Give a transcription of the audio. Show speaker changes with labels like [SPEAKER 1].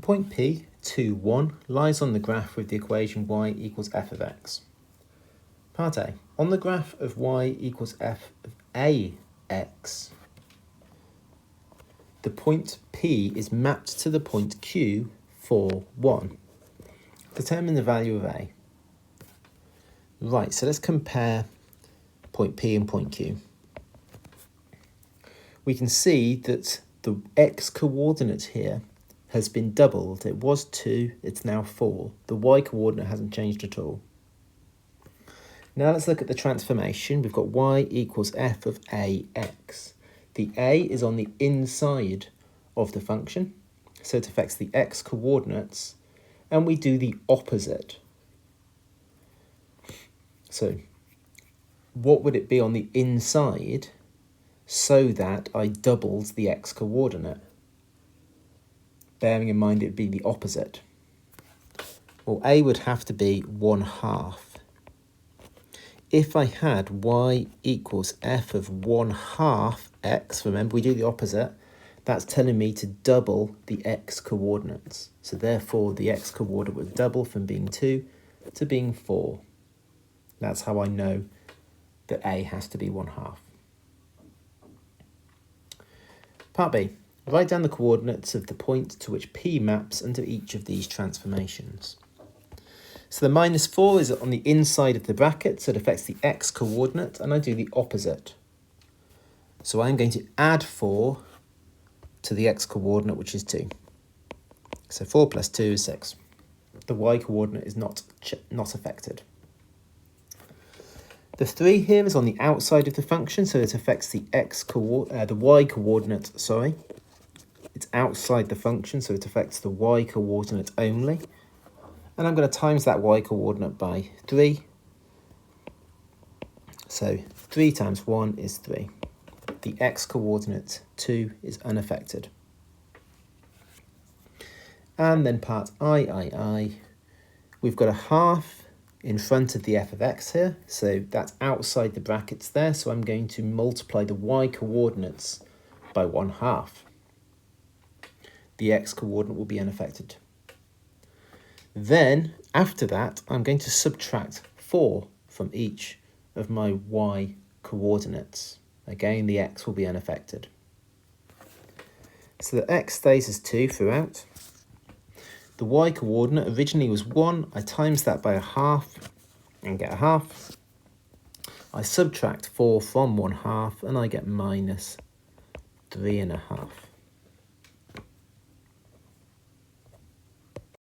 [SPEAKER 1] point P, 2, 1, lies on the graph with the equation y equals f of x. Part A. On the graph of y equals f of ax, the point P is mapped to the point Q, 4, 1. Determine the value of A. Right, so let's compare point P and point Q. We can see that the x-coordinate here has been doubled. It was 2, it's now 4. The y-coordinate hasn't changed at all. Now let's look at the transformation. We've got y equals f of ax. The a is on the inside of the function, so it affects the x-coordinates, and we do the opposite. So what would it be on the inside so that I doubled the x-coordinate? Bearing in mind it'd be the opposite. Well, a would have to be 1/2. If I had y equals f of 1/2 x, remember we do the opposite, that's telling me to double the x-coordinates. So therefore the x-coordinate would double from being 2 to being 4. That's how I know that a has to be 1/2. Part B. Write down the coordinates of the point to which P maps under each of these transformations. So the -4 is on the inside of the bracket, so it affects the x-coordinate, and I do the opposite. So I'm going to add 4 to the x-coordinate, which is 2. So 4 plus 2 is 6. The y-coordinate is not affected. The 3 here is on the outside of the function, so it affects the y-coordinate, sorry. It's outside the function, so it affects the y-coordinate only. And I'm going to times that y-coordinate by 3. So 3 times 1 is 3. The x-coordinate 2 is unaffected. And then part I, we've got a 1/2 in front of the f of x here, so that's outside the brackets there, so I'm going to multiply the y-coordinates by 1/2. The x-coordinate will be unaffected. Then, after that, I'm going to subtract 4 from each of my y-coordinates. Again, the x will be unaffected. So the x stays as 2 throughout. The y-coordinate originally was 1. I times that by 1/2 and get 1/2. I subtract 4 from 1/2 and I get -3 1/2.